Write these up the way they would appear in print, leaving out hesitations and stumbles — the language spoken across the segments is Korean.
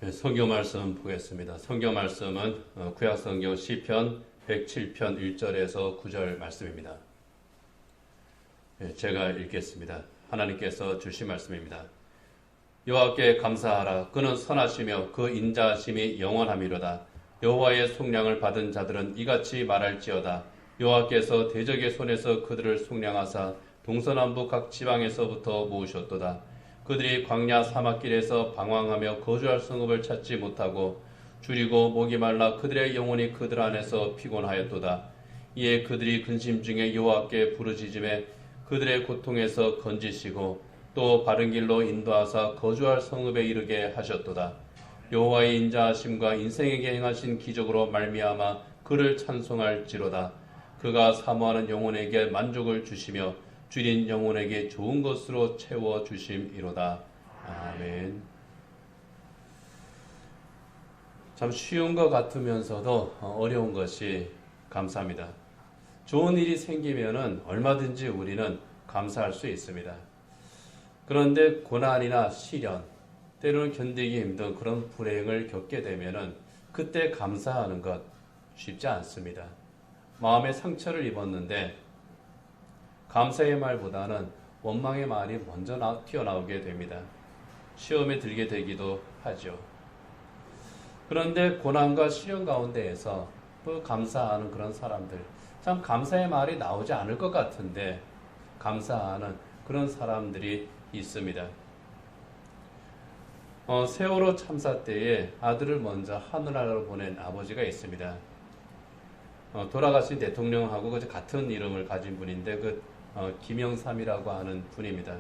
네, 성경 말씀 보겠습니다. 성경 말씀은 구약성경 시편 107편 1절에서 9절 말씀입니다. 제가 읽겠습니다. 하나님께서 주신 말씀입니다. 여호와께 감사하라. 그는 선하시며 그 인자하심이 영원함이로다. 여호와의 속량을 받은 자들은 이같이 말할지어다. 여호와께서 대적의 손에서 그들을 속량하사 동서남북 각 지방에서부터 모으셨도다. 그들이 광야 사막길에서 방황하며 거주할 성읍을 찾지 못하고 줄이고 목이 말라 그들의 영혼이 그들 안에서 피곤하였도다. 이에 그들이 근심 중에 여호와께 부르짖음에 그들의 고통에서 건지시고 또 바른 길로 인도하사 거주할 성읍에 이르게 하셨도다. 여호와의 인자하심과 인생에게 행하신 기적으로 말미암아 그를 찬송할지로다. 그가 사모하는 영혼에게 만족을 주시며 줄인 영혼에게 좋은 것으로 채워주심이로다. 아멘. 참 쉬운 것 같으면서도 어려운 것이 감사합니다. 좋은 일이 생기면은 얼마든지 우리는 감사할 수 있습니다. 그런데 고난이나 시련, 때로는 견디기 힘든 그런 불행을 겪게 되면은 그때 감사하는 것 쉽지 않습니다. 마음에 상처를 입었는데 감사의 말보다는 원망의 말이 먼저 튀어나오게 됩니다. 시험에 들게 되기도 하죠. 그런데 고난과 시련 가운데에서 또 감사하는 그런 사람들, 참 감사의 말이 나오지 않을 것 같은데 감사하는 그런 사람들이 있습니다. 세월호 참사 때에 아들을 먼저 하늘나라로 보낸 아버지가 있습니다. 돌아가신 대통령하고 같은 이름을 가진 분인데 김영삼이라고 하는 분입니다.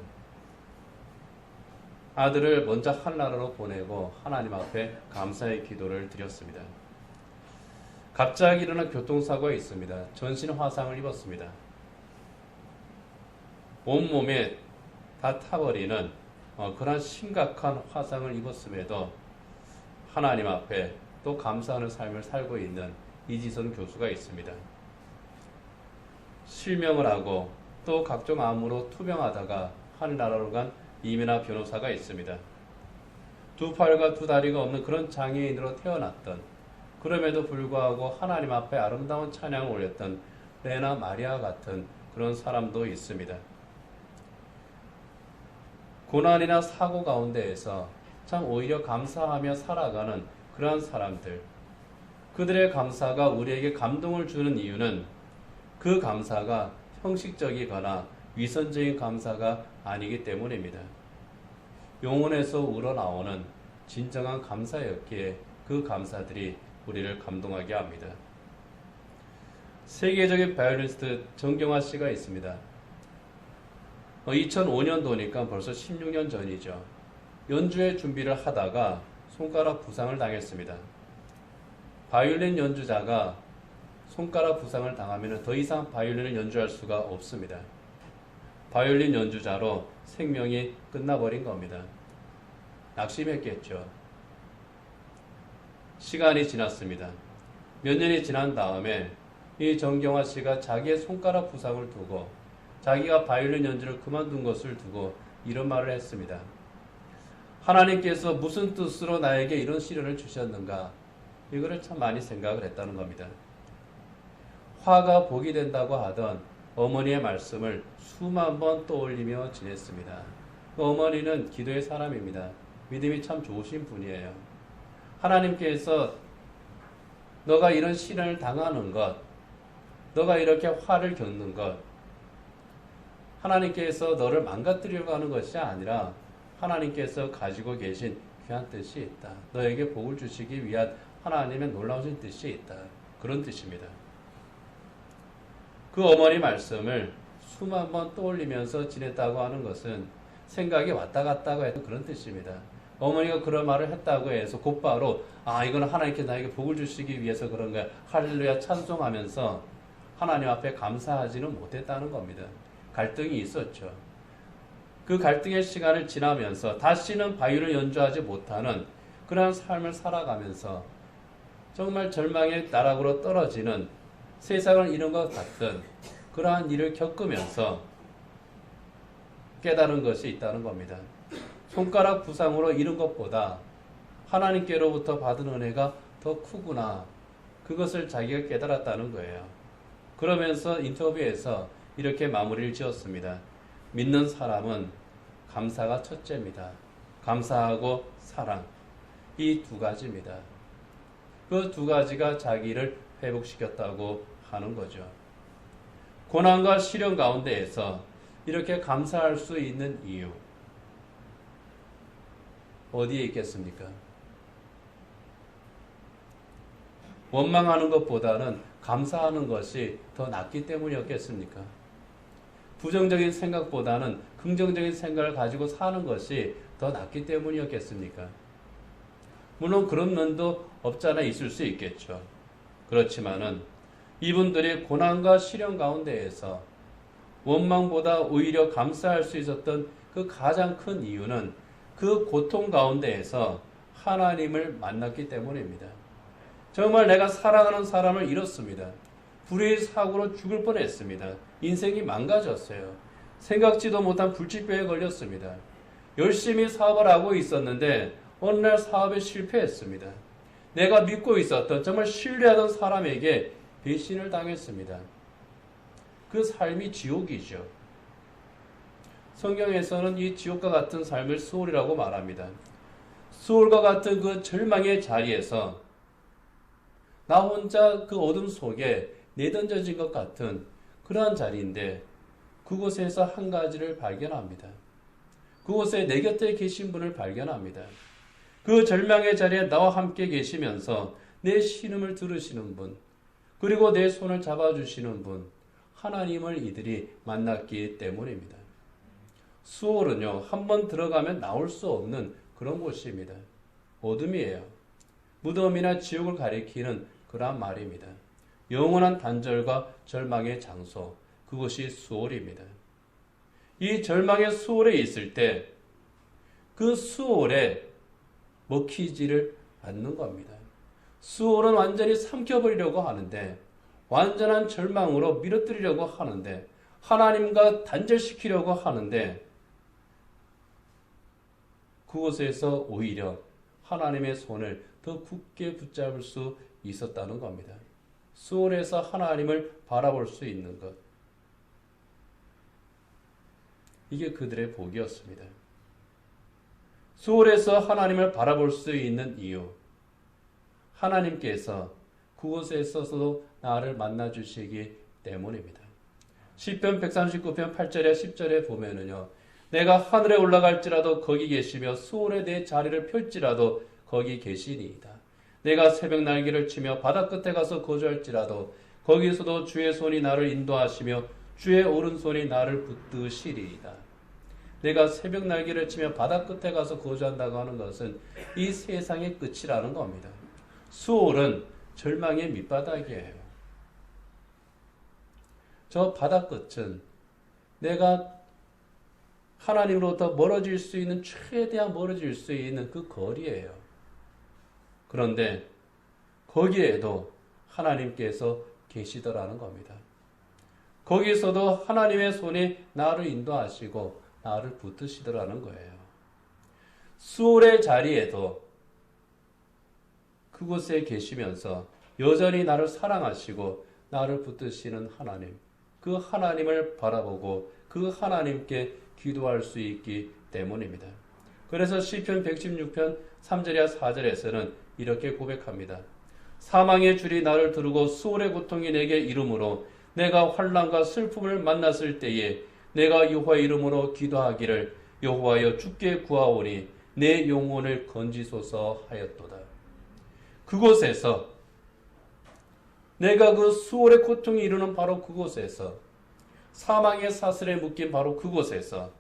아들을 먼저 하늘나라로 보내고 하나님 앞에 감사의 기도를 드렸습니다. 갑자기 일어난 교통사고가 있습니다. 전신 화상을 입었습니다. 온몸에 다 타버리는 그런 심각한 화상을 입었음에도 하나님 앞에 또 감사하는 삶을 살고 있는 이지선 교수가 있습니다. 실명을 하고 또 각종 암으로 투병하다가 하늘나라로 간 이민아 변호사가 있습니다. 두 팔과 두 다리가 없는 그런 장애인으로 태어났던, 그럼에도 불구하고 하나님 앞에 아름다운 찬양을 올렸던 레나 마리아 같은 그런 사람도 있습니다. 고난이나 사고 가운데에서 참 오히려 감사하며 살아가는 그러한 사람들, 그들의 감사가 우리에게 감동을 주는 이유는 그 감사가 형식적이거나 위선적인 감사가 아니기 때문입니다. 영혼에서 우러나오는 진정한 감사였기에 그 감사들이 우리를 감동하게 합니다. 세계적인 바이올리니스트 정경화 씨가 있습니다. 2005년도니까 벌써 16년 전이죠. 연주회 준비를 하다가 손가락 부상을 당했습니다. 바이올린 연주자가 손가락 부상을 당하면 더 이상 바이올린을 연주할 수가 없습니다. 바이올린 연주자로 생명이 끝나버린 겁니다. 낙심했겠죠. 시간이 지났습니다. 몇 년이 지난 다음에 이 정경화 씨가 자기의 손가락 부상을 두고 자기가 바이올린 연주를 그만둔 것을 두고 이런 말을 했습니다. 하나님께서 무슨 뜻으로 나에게 이런 시련을 주셨는가? 이거를 참 많이 생각을 했다는 겁니다. 화가 복이 된다고 하던 어머니의 말씀을 수만 번 떠올리며 지냈습니다. 그 어머니는 기도의 사람입니다. 믿음이 참 좋으신 분이에요. 하나님께서 너가 이런 시련을 당하는 것, 너가 이렇게 화를 겪는 것, 하나님께서 너를 망가뜨리려고 하는 것이 아니라 하나님께서 가지고 계신 귀한 뜻이 있다. 너에게 복을 주시기 위한 하나님의 놀라우신 뜻이 있다. 그런 뜻입니다. 그 어머니 말씀을 수만 번 떠올리면서 지냈다고 하는 것은 생각이 왔다 갔다고 했던 그런 뜻입니다. 어머니가 그런 말을 했다고 해서 곧바로 이건 하나님께서 나에게 복을 주시기 위해서 그런 거야. 할렐루야 찬송하면서 하나님 앞에 감사하지는 못했다는 겁니다. 갈등이 있었죠. 그 갈등의 시간을 지나면서 다시는 바이올린을 연주하지 못하는 그러한 삶을 살아가면서 정말 절망의 나락으로 떨어지는 세상을 잃은 것 같은 그러한 일을 겪으면서 깨달은 것이 있다는 겁니다. 손가락 부상으로 잃은 것보다 하나님께로부터 받은 은혜가 더 크구나. 그것을 자기가 깨달았다는 거예요. 그러면서 인터뷰에서 이렇게 마무리를 지었습니다. 믿는 사람은 감사가 첫째입니다. 감사하고 사랑. 이 두 가지입니다. 그 두 가지가 자기를 회복시켰다고 하는 거죠. 고난과 시련 가운데에서 이렇게 감사할 수 있는 이유 어디에 있겠습니까? 원망하는 것보다는 감사하는 것이 더 낫기 때문이었겠습니까? 부정적인 생각보다는 긍정적인 생각을 가지고 사는 것이 더 낫기 때문이었겠습니까? 물론 그런 면도 없잖아 있을 수 있겠죠. 그렇지만은 이분들이 고난과 시련 가운데에서 원망보다 오히려 감사할 수 있었던 그 가장 큰 이유는 그 고통 가운데에서 하나님을 만났기 때문입니다. 정말 내가 사랑하는 사람을 잃었습니다. 불의의 사고로 죽을 뻔했습니다. 인생이 망가졌어요. 생각지도 못한 불치병에 걸렸습니다. 열심히 사업을 하고 있었는데 어느 날 사업에 실패했습니다. 내가 믿고 있었던 정말 신뢰하던 사람에게 배신을 당했습니다. 그 삶이 지옥이죠. 성경에서는 이 지옥과 같은 삶을 수월이라고 말합니다. 수월과 같은 그 절망의 자리에서 나 혼자 그 어둠 속에 내던져진 것 같은 그러한 자리인데 그곳에서 한 가지를 발견합니다. 그곳에 내 곁에 계신 분을 발견합니다. 그 절망의 자리에 나와 함께 계시면서 내 신음을 들으시는 분, 그리고 내 손을 잡아주시는 분, 하나님을 이들이 만났기 때문입니다. 수월은요, 한번 들어가면 나올 수 없는 그런 곳입니다. 어둠이에요. 무덤이나 지옥을 가리키는 그러한 말입니다. 영원한 단절과 절망의 장소, 그것이 수월입니다. 이 절망의 수월에 있을 때 그 수월에 먹히지를 않는 겁니다. 수월은 완전히 삼켜버리려고 하는데 완전한 절망으로 밀어뜨리려고 하는데 하나님과 단절시키려고 하는데 그곳에서 오히려 하나님의 손을 더 굳게 붙잡을 수 있었다는 겁니다. 수월에서 하나님을 바라볼 수 있는 것. 이게 그들의 복이었습니다. 수월에서 하나님을 바라볼 수 있는 이유. 하나님께서 그곳에 있어서도 나를 만나주시기 때문입니다. 시편 139편 8절에 10절에 보면은요. 내가 하늘에 올라갈지라도 거기 계시며 수월에 내 자리를 펼지라도 거기 계시니이다. 내가 새벽 날개를 치며 바다 끝에 가서 거주할지라도 거기서도 주의 손이 나를 인도하시며 주의 오른손이 나를 붙드시리이다. 내가 새벽 날개를 치며 바다 끝에 가서 거주한다고 하는 것은 이 세상의 끝이라는 겁니다. 수월은 절망의 밑바닥이에요. 저 바다 끝은 내가 하나님으로부터 멀어질 수 있는 최대한 멀어질 수 있는 그 거리예요. 그런데 거기에도 하나님께서 계시더라는 겁니다. 거기서도 하나님의 손이 나를 인도하시고 나를 붙드시더라는 거예요. 수월의 자리에도 그곳에 계시면서 여전히 나를 사랑하시고 나를 붙드시는 하나님, 그 하나님을 바라보고 그 하나님께 기도할 수 있기 때문입니다. 그래서 시편 116편 3절이나 4절에서는 이렇게 고백합니다. 사망의 줄이 나를 두르고 수월의 고통이 내게 이르므로 내가 환난과 슬픔을 만났을 때에 내가 여호와의 이름으로 기도하기를 여호와여 주께 구하오니 내 영혼을 건지소서 하였도다. 그곳에서 내가 그 수월의 고통이 이르는 바로 그곳에서 사망의 사슬에 묶인 바로 그곳에서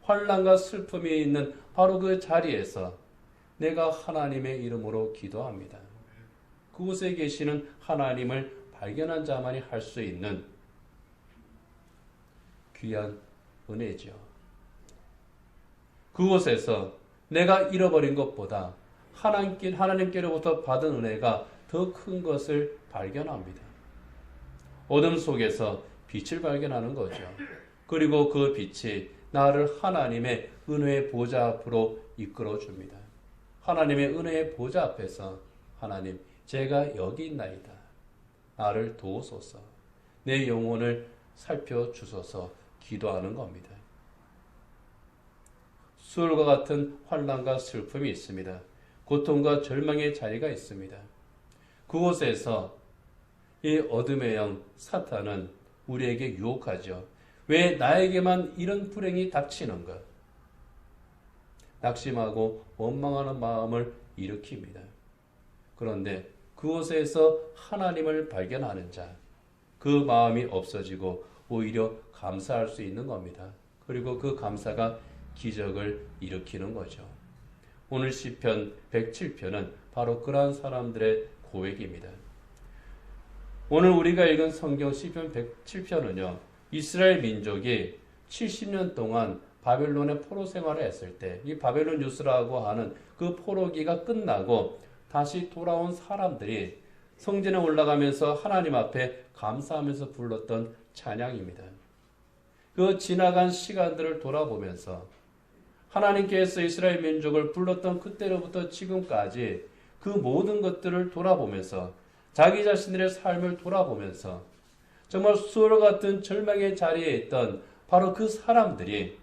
환난과 슬픔이 있는 바로 그 자리에서 내가 하나님의 이름으로 기도합니다. 그곳에 계시는 하나님을 발견한 자만이 할 수 있는 귀한 은혜죠. 그곳에서 내가 잃어버린 것보다 하나님께로부터 받은 은혜가 더 큰 것을 발견합니다. 어둠 속에서 빛을 발견하는 거죠. 그리고 그 빛이 나를 하나님의 은혜의 보좌 앞으로 이끌어 줍니다. 하나님의 은혜의 보좌 앞에서 하나님, 제가 여기 있나이다. 나를 도우소서. 내 영혼을 살펴주소서 기도하는 겁니다. 수월과 같은 환난과 슬픔이 있습니다. 고통과 절망의 자리가 있습니다. 그곳에서 이 어둠의 영 사탄은 우리에게 유혹하죠. 왜 나에게만 이런 불행이 닥치는가? 낙심하고 원망하는 마음을 일으킵니다. 그런데 그곳에서 하나님을 발견하는 자, 그 마음이 없어지고 오히려 감사할 수 있는 겁니다. 그리고 그 감사가 기적을 일으키는 거죠. 오늘 시편 107편은 바로 그러한 사람들의 고백입니다. 오늘 우리가 읽은 성경 시편 107편은요. 이스라엘 민족이 70년 동안 바벨론의 포로 생활을 했을 때 이 바벨론 유스라고 하는 그 포로기가 끝나고 다시 돌아온 사람들이 성전에 올라가면서 하나님 앞에 감사하면서 불렀던 찬양입니다. 그 지나간 시간들을 돌아보면서 하나님께서 이스라엘 민족을 불렀던 그때로부터 지금까지 그 모든 것들을 돌아보면서 자기 자신들의 삶을 돌아보면서 정말 수월 같은 절망의 자리에 있던 바로 그 사람들이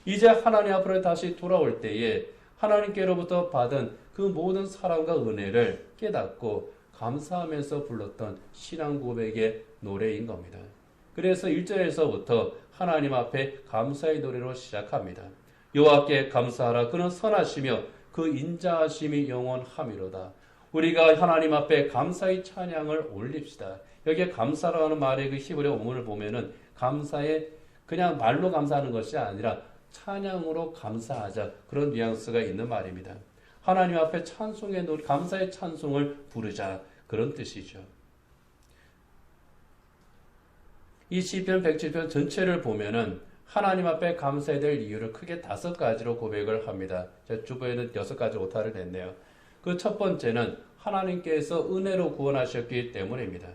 이제 하나님 앞으로 다시 돌아올 때에 하나님께로부터 받은 그 모든 사랑과 은혜를 깨닫고 감사하면서 불렀던 신앙 고백의 노래인 겁니다. 그래서 1절에서부터 하나님 앞에 감사의 노래로 시작합니다. 여호와께 감사하라. 그는 선하시며 그 인자하심이 영원함이로다. 우리가 하나님 앞에 감사의 찬양을 올립시다. 여기에 감사라는 말의 그 히브리 원문을 보면은 감사에 그냥 말로 감사하는 것이 아니라 찬양으로 감사하자, 그런 뉘앙스가 있는 말입니다. 하나님 앞에 찬송의 노래, 감사의 찬송을 부르자, 그런 뜻이죠. 이 시편 107편 전체를 보면은 하나님 앞에 감사해야 될 이유를 크게 5가지로 고백을 합니다. 제 주보에는 6가지 오타를 냈네요. 그 첫 번째는 하나님께서 은혜로 구원하셨기 때문입니다.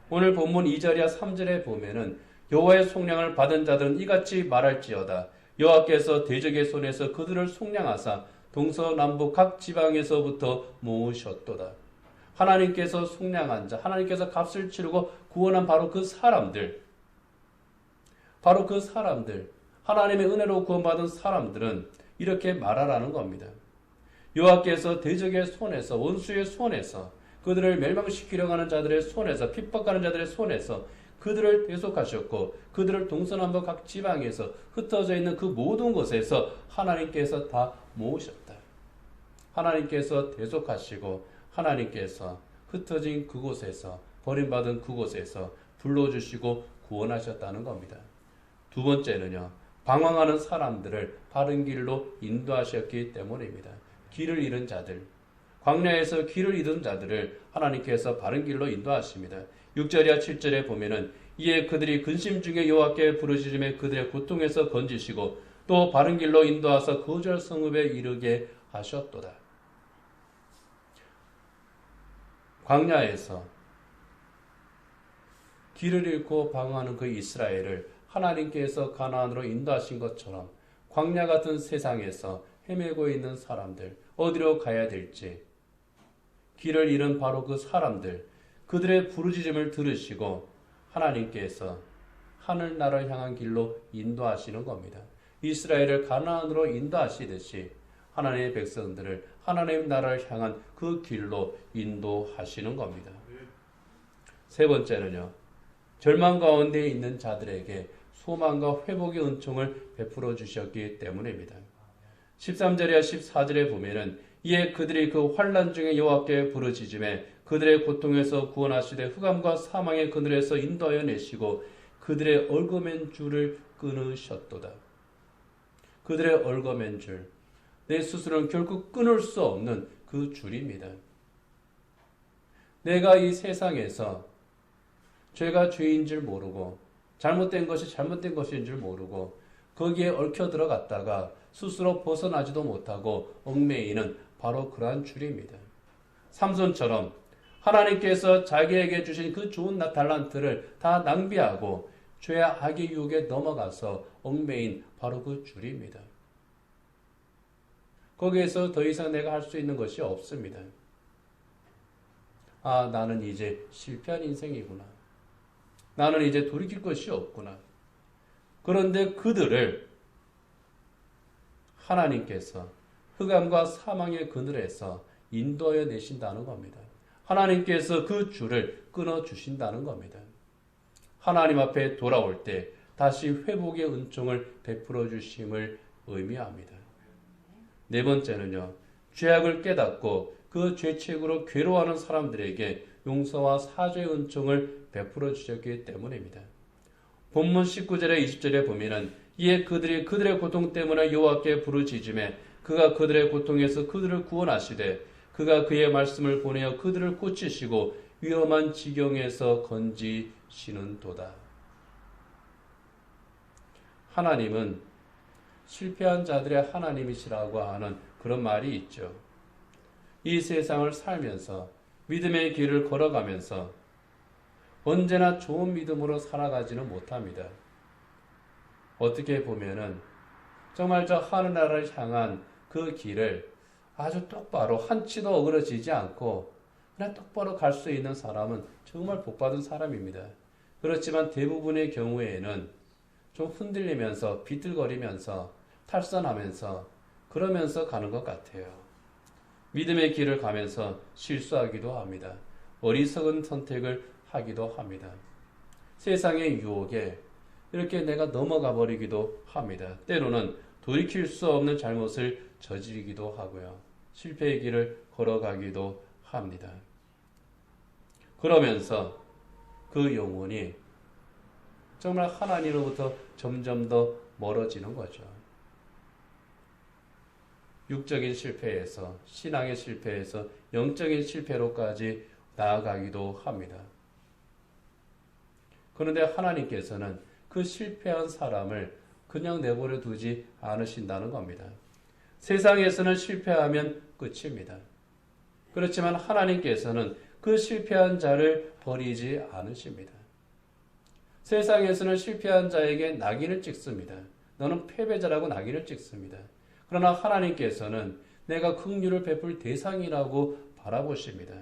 오늘 본문 2절이야 3절에 보면은 여호와의 속량을 받은 자들은 이같이 말할지어다. 여호와께서 대적의 손에서 그들을 속량하사 동서남북 각 지방에서부터 모으셨도다. 하나님께서 속량한 자, 하나님께서 값을 치르고 구원한 바로 그 사람들, 하나님의 은혜로 구원받은 사람들은 이렇게 말하라는 겁니다. 여호와께서 대적의 손에서, 원수의 손에서, 그들을 멸망시키려고 하는 자들의 손에서, 핍박하는 자들의 손에서 그들을 대속하셨고, 그들을 동서남북 각 지방에서 흩어져 있는 그 모든 곳에서 하나님께서 다 모으셨다. 하나님께서 대속하시고 하나님께서 흩어진 그곳에서, 버림받은 그곳에서 불러주시고 구원하셨다는 겁니다. 두 번째는요, 방황하는 사람들을 바른 길로 인도하셨기 때문입니다. 길을 잃은 자들, 광야에서 길을 잃은 자들을 하나님께서 바른 길로 인도하십니다. 6절이야 7절에 보면은 이에 그들이 근심 중에 여호와께 부르짖음에 그들의 고통에서 건지시고 또 바른 길로 인도하사 거절 성읍에 이르게 하셨도다. 광야에서 길을 잃고 방황하는 그 이스라엘을 하나님께서 가나안으로 인도하신 것처럼 광야 같은 세상에서 헤매고 있는 사람들, 어디로 가야 될지, 길을 잃은 바로 그 사람들, 그들의 부르짖음을 들으시고 하나님께서 하늘나라를 향한 길로 인도하시는 겁니다. 이스라엘을 가나안으로 인도하시듯이 하나님의 백성들을 하나님의 나라를 향한 그 길로 인도하시는 겁니다. 세 번째는요, 절망 가운데 있는 자들에게 소망과 회복의 은총을 베풀어 주셨기 때문입니다. 13절이야 14절에 보면은 이에 그들이 그 환난 중에 여호와께 부르짖음에 그들의 고통에서 구원하시되 흑암과 사망의 그늘에서 인도하여 내시고 그들의 얽어맨 줄을 끊으셨도다. 그들의 얽어맨 줄, 내 스스로는 결코 끊을 수 없는 그 줄입니다. 내가 이 세상에서 죄가 죄인 줄 모르고 잘못된 것이 잘못된 것인 줄 모르고 거기에 얽혀 들어갔다가 스스로 벗어나지도 못하고 얽매이는 바로 그러한 줄입니다. 삼손처럼 하나님께서 자기에게 주신 그 좋은 달란트를 다 낭비하고 죄와 악의 유혹에 넘어가서 얽매인 바로 그 줄입니다. 거기에서 더 이상 내가 할 수 있는 것이 없습니다. 아, 나는 이제 실패한 인생이구나. 나는 이제 돌이킬 것이 없구나. 그런데 그들을 하나님께서 흑암과 사망의 그늘에서 인도하여 내신다는 겁니다. 하나님께서 그 줄을 끊어주신다는 겁니다. 하나님 앞에 돌아올 때 다시 회복의 은총을 베풀어 주심을 의미합니다. 네 번째는요, 죄악을 깨닫고 그 죄책으로 괴로워하는 사람들에게 용서와 사죄의 은총을 베풀어 주셨기 때문입니다. 본문 19절에 20절에 보면은 이에 그들이 그들의 고통 때문에 여호와께 부르짖으매 그가 그들의 고통에서 그들을 구원하시되 그가 그의 말씀을 보내어 그들을 고치시고 위험한 지경에서 건지시는도다. 하나님은 실패한 자들의 하나님이시라고 하는 그런 말이 있죠. 이 세상을 살면서 믿음의 길을 걸어가면서 언제나 좋은 믿음으로 살아가지는 못합니다. 어떻게 보면은 정말 저 하늘나라를 향한 그 길을 아주 똑바로 한치도 어그러지지 않고 그냥 똑바로 갈 수 있는 사람은 정말 복받은 사람입니다. 그렇지만 대부분의 경우에는 좀 흔들리면서 비틀거리면서 탈선하면서 그러면서 가는 것 같아요. 믿음의 길을 가면서 실수하기도 합니다. 어리석은 선택을 하기도 합니다. 세상의 유혹에 이렇게 내가 넘어가 버리기도 합니다. 때로는 돌이킬 수 없는 잘못을 저지르기도 하고요. 실패의 길을 걸어가기도 합니다. 그러면서 그 영혼이 정말 하나님으로부터 점점 더 멀어지는 거죠. 육적인 실패에서, 신앙의 실패에서 영적인 실패로까지 나아가기도 합니다. 그런데 하나님께서는 그 실패한 사람을 그냥 내버려 두지 않으신다는 겁니다. 세상에서는 실패하면 끝입니다. 그렇지만 하나님께서는 그 실패한 자를 버리지 않으십니다. 세상에서는 실패한 자에게 낙인을 찍습니다. 너는 패배자라고 낙인을 찍습니다. 그러나 하나님께서는 내가 긍휼을 베풀 대상이라고 바라보십니다.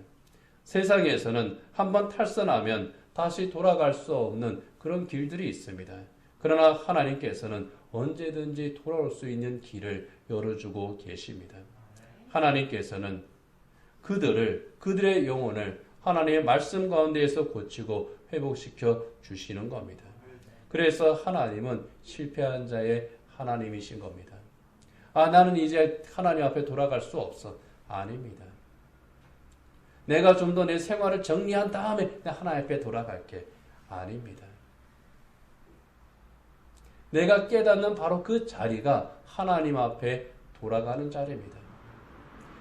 세상에서는 한번 탈선하면 다시 돌아갈 수 없는 그런 길들이 있습니다. 그러나 하나님께서는 언제든지 돌아올 수 있는 길을 열어주고 계십니다. 하나님께서는 그들의 영혼을 하나님의 말씀 가운데에서 고치고 회복시켜 주시는 겁니다. 그래서 하나님은 실패한 자의 하나님이신 겁니다. 아, 나는 이제 하나님 앞에 돌아갈 수 없어. 아닙니다. 내가 좀 더 내 생활을 정리한 다음에 하나님 앞에 돌아갈게. 아닙니다. 내가 깨닫는 바로 그 자리가 하나님 앞에 돌아가는 자리입니다.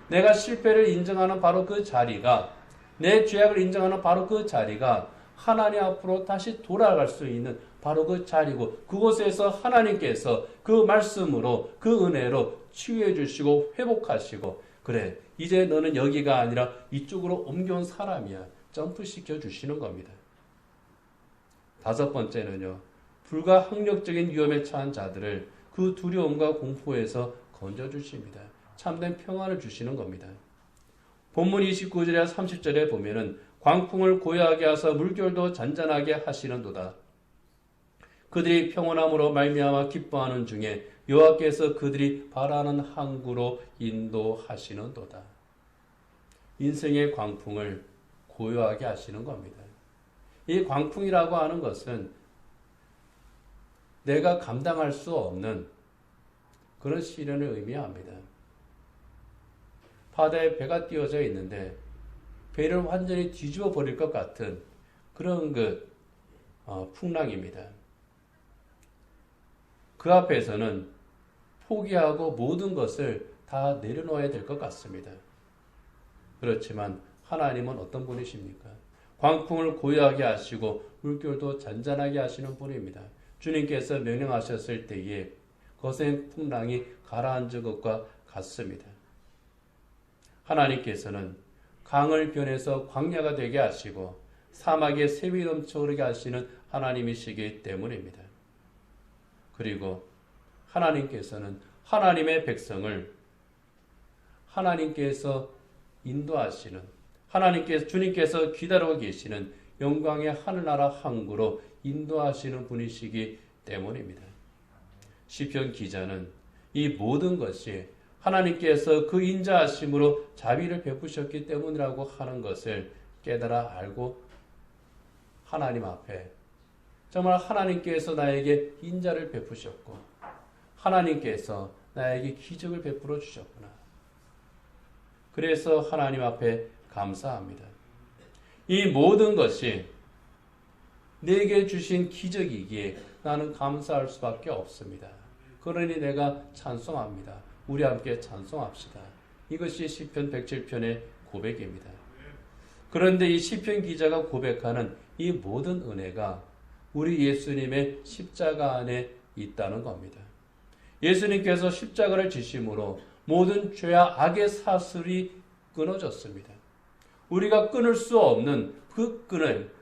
내가 실패를 인정하는 바로 그 자리가, 내 죄악을 인정하는 바로 그 자리가 하나님 앞으로 다시 돌아갈 수 있는 바로 그 자리고, 그곳에서 하나님께서 그 말씀으로, 그 은혜로 치유해 주시고 회복하시고, 그래, 이제 너는 여기가 아니라 이쪽으로 옮겨온 사람이야, 점프시켜 주시는 겁니다. 다섯 번째는요, 불가항력적인 위험에 처한 자들을 그 두려움과 공포에서 건져주십니다. 참된 평안을 주시는 겁니다. 본문 29절에 30절에 보면은 광풍을 고요하게 하사 물결도 잔잔하게 하시는도다. 그들이 평온함으로 말미암아 기뻐하는 중에 여호와께서 그들이 바라는 항구로 인도하시는도다. 인생의 광풍을 고요하게 하시는 겁니다. 이 광풍이라고 하는 것은 내가 감당할 수 없는 그런 시련을 의미합니다. 바다에 배가 띄워져 있는데 배를 완전히 뒤집어 버릴 것 같은 그런 풍랑입니다. 그 앞에서는 포기하고 모든 것을 다 내려놓아야 될 것 같습니다. 그렇지만 하나님은 어떤 분이십니까? 광풍을 고요하게 하시고 물결도 잔잔하게 하시는 분입니다. 주님께서 명령하셨을 때에 거센 풍랑이 가라앉은 것과 같습니다. 하나님께서는 강을 변해서 광야가 되게 하시고 사막에 샘이 넘쳐 흐르게 하시는 하나님이시기 때문입니다. 그리고 하나님께서는 하나님의 백성을 하나님께서 인도하시는, 주님께서 기다리고 계시는 영광의 하늘나라 항구로 인도하시는 분이시기 때문입니다. 시편 기자는 이 모든 것이 하나님께서 그 인자하심으로 자비를 베푸셨기 때문이라고 하는 것을 깨달아 알고 하나님 앞에 정말 하나님께서 나에게 인자를 베푸셨고 하나님께서 나에게 기적을 베풀어 주셨구나. 그래서 하나님 앞에 감사합니다. 이 모든 것이 내게 주신 기적이기에 나는 감사할 수밖에 없습니다. 그러니 내가 찬송합니다. 우리 함께 찬송합시다. 이것이 시편 107편의 고백입니다. 그런데 이 시편 기자가 고백하는 이 모든 은혜가 우리 예수님의 십자가 안에 있다는 겁니다. 예수님께서 십자가를 지심으로 모든 죄와 악의 사슬이 끊어졌습니다. 우리가 끊을 수 없는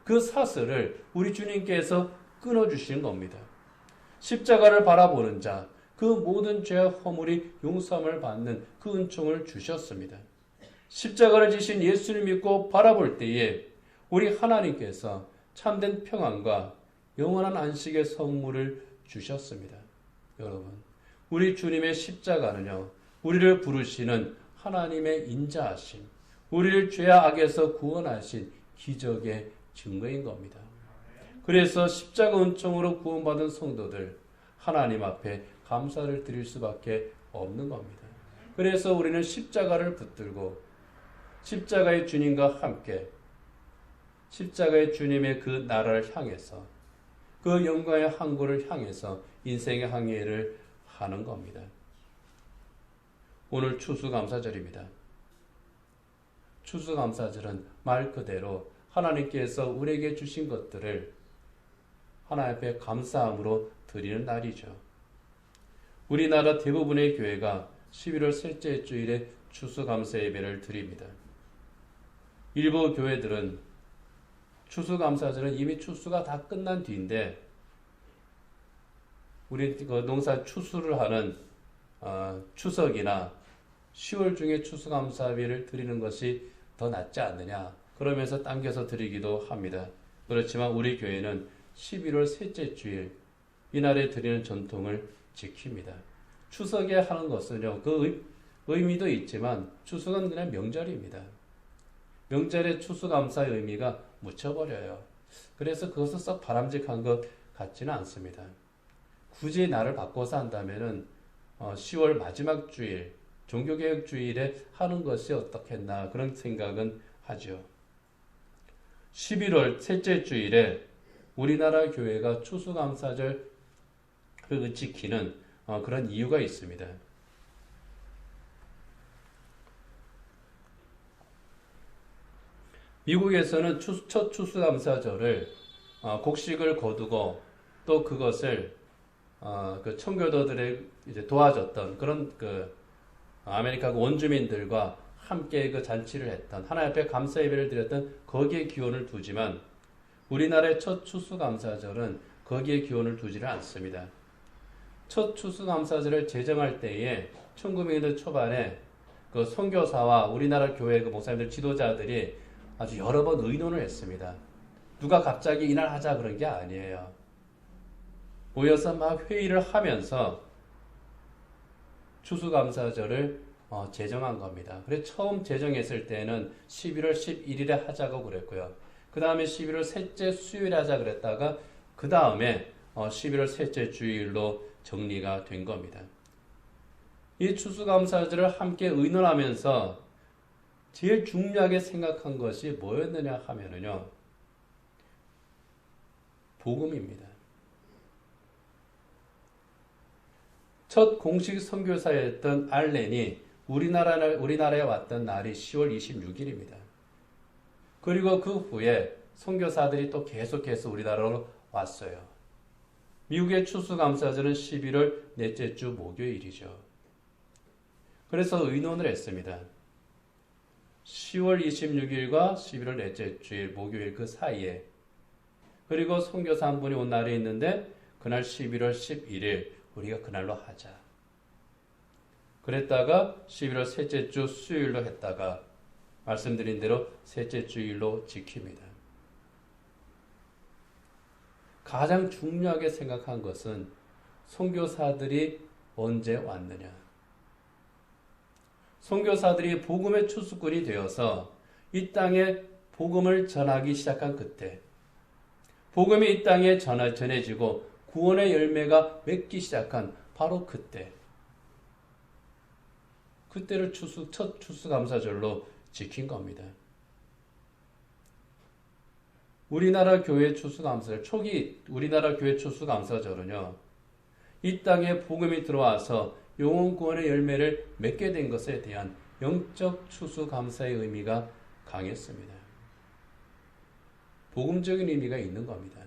그 사슬을 우리 주님께서 끊어주신 겁니다. 십자가를 바라보는 자, 그 모든 죄와 허물이 용서함을 받는 그 은총을 주셨습니다. 십자가를 지신 예수를 믿고 바라볼 때에 우리 하나님께서 참된 평안과 영원한 안식의 선물을 주셨습니다. 여러분, 우리 주님의 십자가는요, 우리를 부르시는 하나님의 인자하심, 우리를 죄와 악에서 구원하신 기적의 증거인 겁니다. 그래서 십자가 은총으로 구원받은 성도들, 하나님 앞에 감사를 드릴 수밖에 없는 겁니다. 그래서 우리는 십자가를 붙들고 십자가의 주님과 함께 십자가의 주님의 그 나라를 향해서 그 영광의 항구를 향해서 인생의 항해를 하는 겁니다. 오늘 추수감사절입니다. 추수감사절은 말 그대로 하나님께서 우리에게 주신 것들을 하나님 앞에 감사함으로 드리는 날이죠. 우리나라 대부분의 교회가 11월 셋째 주일에 추수감사 예배를 드립니다. 일부 교회들은 추수감사절은 이미 추수가 다 끝난 뒤인데 우리 농사 추수를 하는 추석이나 10월 중에 추수감사예배를 드리는 것이 더 낫지 않느냐 그러면서 당겨서 드리기도 합니다. 그렇지만 우리 교회는 11월 셋째 주일 이날에 드리는 전통을 지킵니다. 추석에 하는 것은요, 그 의미도 있지만 추석은 그냥 명절입니다. 명절의 추수감사의 의미가 묻혀버려요. 그래서 그것은 썩 바람직한 것 같지는 않습니다. 굳이 날을 바꿔서 한다면은 10월 마지막 주일, 종교개혁 주일에 하는 것이 어떻겠나 그런 생각은 하죠. 11월 셋째 주일에 우리나라 교회가 추수감사절을 지키는 그런 이유가 있습니다. 미국에서는 첫 추수감사절을 곡식을 거두고 또 그것을 그 청교도들의 이제 도와줬던 그런 아메리카 원주민들과 함께 그 잔치를 했던 하나님 앞에 감사 예배를 드렸던 거기에 기원을 두지만 우리나라의 첫 추수감사절은 거기에 기원을 두지를 않습니다. 첫 추수감사절을 제정할 때에 1900년대 초반에 그 선교사와 우리나라 교회 그 목사님들 지도자들이 아주 여러 번 의논을 했습니다. 누가 갑자기 이날 하자 그런 게 아니에요. 모여서 막 회의를 하면서 추수감사절을 제정한 겁니다. 그래서 처음 제정했을 때는 11월 11일에 하자고 그랬고요. 그 다음에 11월 셋째 수요일에 하자 그랬다가 그 다음에 11월 셋째 주일로 정리가 된 겁니다. 이 추수감사절을 함께 의논하면서 제일 중요하게 생각한 것이 뭐였느냐 하면은요, 복음입니다. 첫 공식 선교사였던 알렌이 우리나라에 왔던 날이 10월 26일입니다. 그리고 그 후에 선교사들이 또 계속해서 우리나라로 왔어요. 미국의 추수감사절은 11월 넷째 주 목요일이죠. 그래서 의논을 했습니다. 10월 26일과 11월 넷째 주일 목요일 그 사이에 그리고 선교사 한 분이 온 날이 있는데 그날 11월 11일 우리가 그날로 하자. 그랬다가 11월 셋째 주 수요일로 했다가 말씀드린 대로 셋째 주일로 지킵니다. 가장 중요하게 생각한 것은 선교사들이 언제 왔느냐. 선교사들이 복음의 추수꾼이 되어서 이 땅에 복음을 전하기 시작한 그때, 복음이 이 땅에 전해지고 구원의 열매가 맺기 시작한 바로 그때를 첫 추수감사절로 지킨 겁니다. 우리나라 교회 추수감사절, 초기 우리나라 교회 추수감사절은요, 이 땅에 복음이 들어와서 영혼 구원의 열매를 맺게 된 것에 대한 영적 추수감사의 의미가 강했습니다. 복음적인 의미가 있는 겁니다.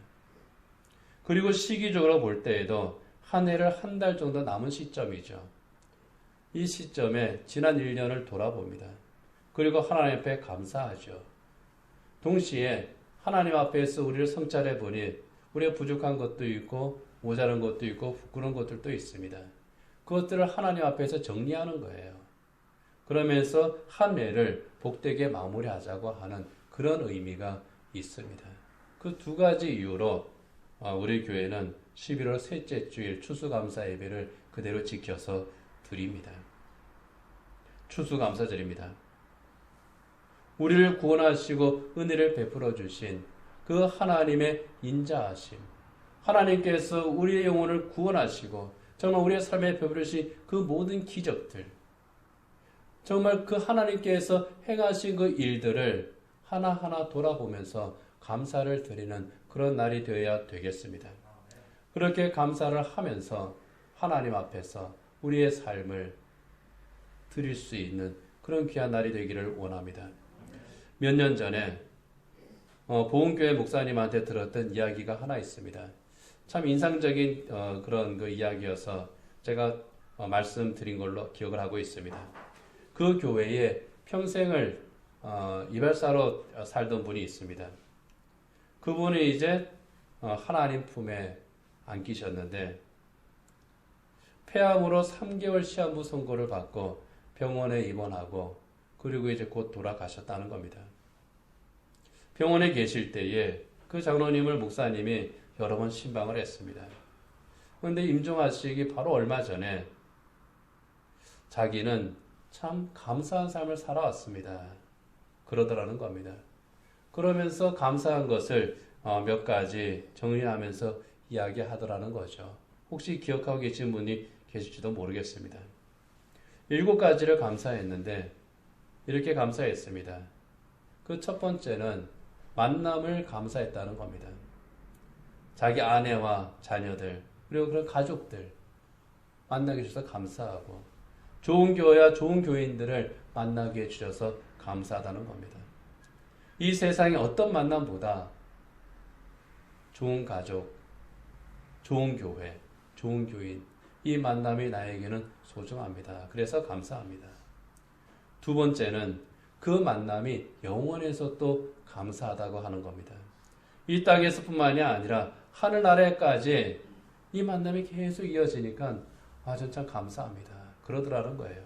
그리고 시기적으로 볼 때에도 한 해를 한 달 정도 남은 시점이죠. 이 시점에 지난 1년을 돌아봅니다. 그리고 하나님 앞에 감사하죠. 동시에 하나님 앞에서 우리를 성찰해 보니 우리가 부족한 것도 있고 모자란 것도 있고 부끄러운 것들도 있습니다. 그것들을 하나님 앞에서 정리하는 거예요. 그러면서 한 해를 복되게 마무리하자고 하는 그런 의미가 있습니다. 그 두 가지 이유로 우리 교회는 11월 셋째 주일 추수감사 예배를 그대로 지켜서 드립니다. 추수감사절입니다. 우리를 구원하시고 은혜를 베풀어 주신 그 하나님의 인자하심, 하나님께서 우리의 영혼을 구원하시고 정말 우리의 삶에 베푸르신 그 모든 기적들, 정말 그 하나님께서 행하신 그 일들을 하나하나 돌아보면서 감사를 드리는 그런 날이 되어야 되겠습니다. 그렇게 감사를 하면서 하나님 앞에서 우리의 삶을 드릴 수 있는 그런 귀한 날이 되기를 원합니다. 몇 년 전에 보은교회 목사님한테 들었던 이야기가 하나 있습니다. 참 인상적인 그런 그 이야기여서 제가 말씀드린 걸로 기억을 하고 있습니다. 그 교회에 평생을 이발사로 살던 분이 있습니다. 그분이 이제 하나님 품에 안기셨는데 폐암으로 3개월 시한부 선고를 받고 병원에 입원하고 그리고 이제 곧 돌아가셨다는 겁니다. 병원에 계실 때에 그 장로님을 목사님이 여러 번 신방을 했습니다. 그런데 임종하시기 바로 얼마 전에 자기는 참 감사한 삶을 살아왔습니다. 그러더라는 겁니다. 그러면서 감사한 것을 몇 가지 정리하면서 이야기하더라는 거죠. 혹시 기억하고 계신 분이 계실지도 모르겠습니다. 7가지를 감사했는데 이렇게 감사했습니다. 그 첫 번째는 만남을 감사했다는 겁니다. 자기 아내와 자녀들 그리고 그런 가족들 만나게 해주셔서 감사하고 좋은 교회와 좋은 교인들을 만나게 해주셔서 감사하다는 겁니다. 이 세상의 어떤 만남보다 좋은 가족, 좋은 교회, 좋은 교인 이 만남이 나에게는 소중합니다. 그래서 감사합니다. 두 번째는 그 만남이 영원에서 또 감사하다고 하는 겁니다. 이 땅에서뿐만이 아니라 하늘나라에까지 이 만남이 계속 이어지니까 전 참 감사합니다. 그러더라는 거예요.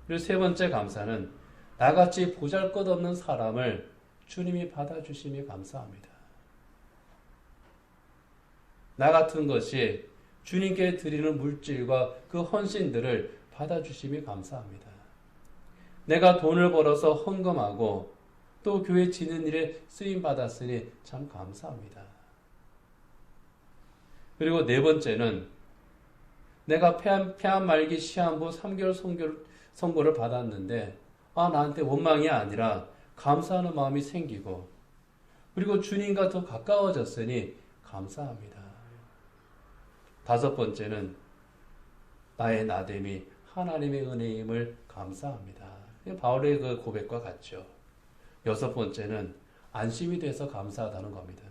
그리고 세 번째 감사는 나같이 보잘것없는 사람을 주님이 받아주심이 감사합니다. 나 같은 것이 주님께 드리는 물질과 그 헌신들을 받아주심이 감사합니다. 내가 돈을 벌어서 헌금하고 또 교회 지는 일에 쓰임받았으니 참 감사합니다. 그리고 네 번째는 내가 폐암 말기 시한부 3개월 선고를 받았는데 나한테 원망이 아니라 감사하는 마음이 생기고 그리고 주님과 더 가까워졌으니 감사합니다. 다섯 번째는 나의 나됨이 하나님의 은혜임을 감사합니다. 바울의 그 고백과 같죠. 여섯 번째는 안심이 돼서 감사하다는 겁니다.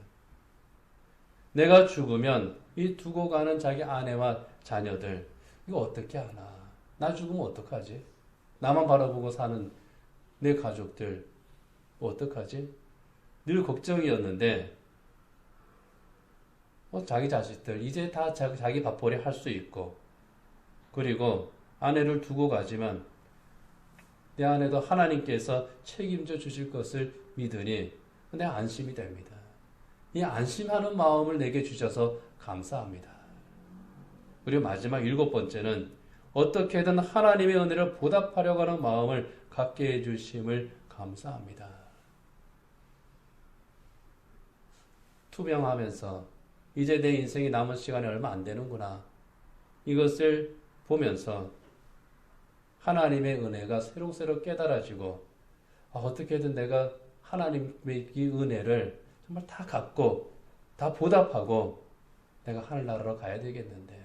내가 죽으면 이 두고 가는 자기 아내와 자녀들 이거 어떻게 하나? 나 죽으면 어떡하지? 나만 바라보고 사는 내 가족들 어떡하지? 늘 걱정이었는데 자기 자식들 이제 다 자기 밥벌이 할 수 있고 그리고 아내를 두고 가지만 내 아내도 하나님께서 책임져 주실 것을 믿으니 내 안심이 됩니다. 이 안심하는 마음을 내게 주셔서 감사합니다. 그리고 마지막 7번째는 어떻게든 하나님의 은혜를 보답하려고 하는 마음을 갖게 해주심을 감사합니다. 투명하면서 이제 내 인생이 남은 시간이 얼마 안 되는구나. 이것을 보면서 하나님의 은혜가 새록새록 깨달아지고 어떻게든 내가 하나님의 이 은혜를 정말 다 갖고 다 보답하고 내가 하늘나라로 가야 되겠는데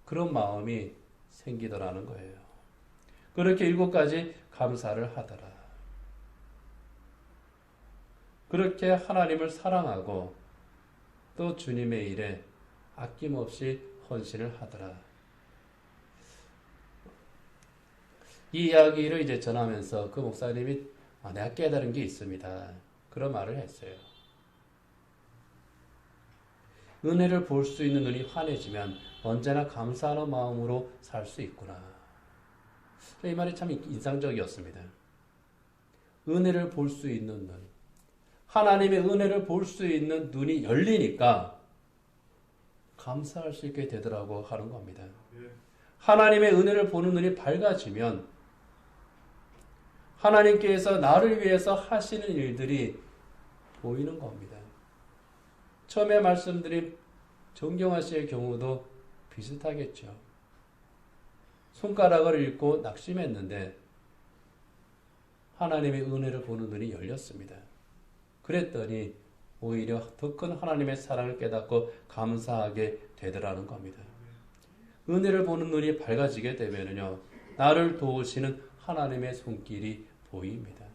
그런 마음이 생기더라는 거예요. 그렇게 7가지 감사를 하더라. 그렇게 하나님을 사랑하고 또 주님의 일에 아낌없이 헌신을 하더라. 이 이야기를 이제 전하면서 그 목사님이 내가 깨달은 게 있습니다. 그런 말을 했어요. 은혜를 볼 수 있는 눈이 환해지면 언제나 감사하는 마음으로 살 수 있구나. 이 말이 참 인상적이었습니다. 은혜를 볼 수 있는 눈. 하나님의 은혜를 볼 수 있는 눈이 열리니까 감사할 수 있게 되더라고 하는 겁니다. 하나님의 은혜를 보는 눈이 밝아지면 하나님께서 나를 위해서 하시는 일들이 보이는 겁니다. 처음에 말씀드린 정경화 씨의 경우도 비슷하겠죠. 손가락을 잃고 낙심했는데 하나님의 은혜를 보는 눈이 열렸습니다. 그랬더니 오히려 더 큰 하나님의 사랑을 깨닫고 감사하게 되더라는 겁니다. 은혜를 보는 눈이 밝아지게 되면요, 나를 도우시는 하나님의 손길이 보입니다.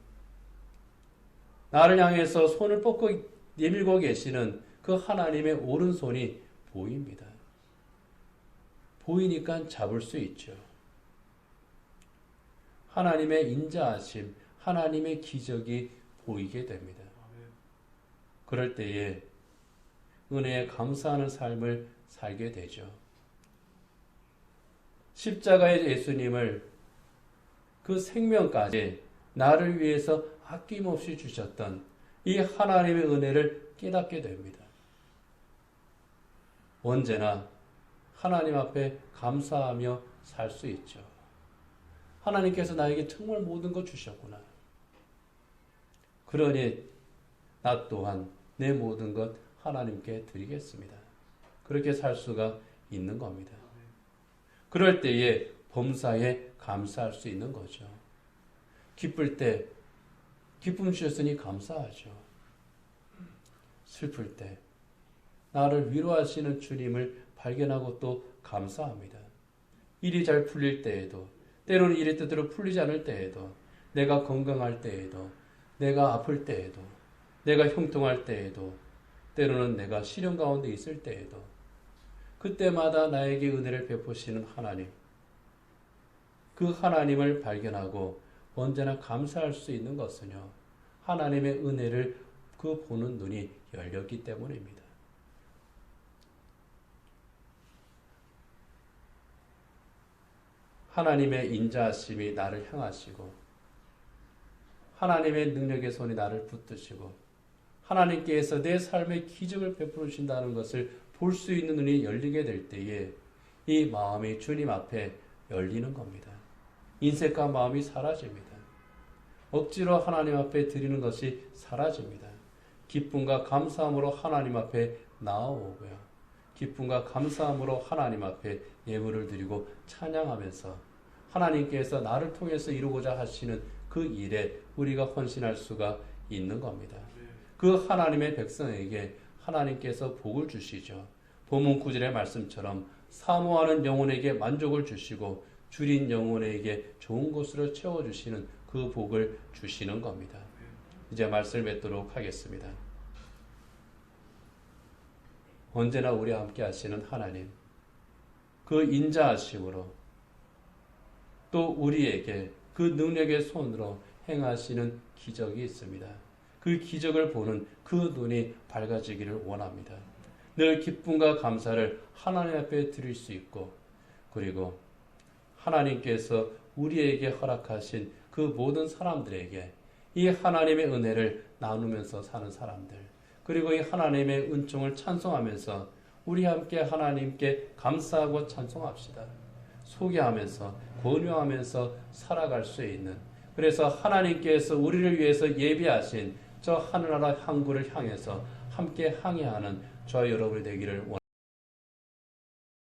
나를 향해서 손을 뻗고 내밀고 계시는 그 하나님의 오른손이 보입니다. 보이니까 잡을 수 있죠. 하나님의 인자하심, 하나님의 기적이 보이게 됩니다. 그럴 때에 은혜에 감사하는 삶을 살게 되죠. 십자가의 예수님을 그 생명까지 나를 위해서 아낌없이 주셨던 이 하나님의 은혜를 깨닫게 됩니다. 언제나 하나님 앞에 감사하며 살 수 있죠. 하나님께서 나에게 정말 모든 것 주셨구나. 그러니 나 또한 내 모든 것 하나님께 드리겠습니다. 그렇게 살 수가 있는 겁니다. 그럴 때에 범사에 감사할 수 있는 거죠. 기쁠 때 기쁨 주셨으니 감사하죠. 슬플 때 나를 위로하시는 주님을 발견하고 또 감사합니다. 일이 잘 풀릴 때에도, 때로는 일이 뜻대로 풀리지 않을 때에도, 내가 건강할 때에도, 내가 아플 때에도, 내가 형통할 때에도, 때로는 내가 시련 가운데 있을 때에도, 그때마다 나에게 은혜를 베푸시는 하나님, 그 하나님을 발견하고 언제나 감사할 수 있는 것은요, 하나님의 은혜를 그 보는 눈이 열렸기 때문입니다. 하나님의 인자하심이 나를 향하시고 하나님의 능력의 손이 나를 붙드시고 하나님께서 내 삶의 기적을 베풀어 주신다는 것을 볼 수 있는 눈이 열리게 될 때에 이 마음이 주님 앞에 열리는 겁니다. 인색과 마음이 사라집니다. 억지로 하나님 앞에 드리는 것이 사라집니다. 기쁨과 감사함으로 하나님 앞에 나아오고요. 기쁨과 감사함으로 하나님 앞에 예물을 드리고 찬양하면서 하나님께서 나를 통해서 이루고자 하시는 그 일에 우리가 헌신할 수가 있는 겁니다. 그 하나님의 백성에게 하나님께서 복을 주시죠. 본문 9절의 말씀처럼 사모하는 영혼에게 만족을 주시고 줄인 영혼에게 좋은 것으로 채워주시는 그 복을 주시는 겁니다. 이제 말씀을 맺도록 하겠습니다. 언제나 우리와 함께 하시는 하나님, 그 인자하심으로 또 우리에게 그 능력의 손으로 행하시는 기적이 있습니다. 그 기적을 보는 그 눈이 밝아지기를 원합니다. 늘 기쁨과 감사를 하나님 앞에 드릴 수 있고, 그리고 하나님께서 우리에게 허락하신 그 모든 사람들에게 이 하나님의 은혜를 나누면서 사는 사람들, 그리고 이 하나님의 은총을 찬송하면서 우리 함께 하나님께 감사하고 찬송합시다. 소개하면서 권유하면서 살아갈 수 있는, 그래서 하나님께서 우리를 위해서 예비하신 저 하늘나라 항구를 향해서 함께 항해하는 저와 여러분이 되기를 원합니다.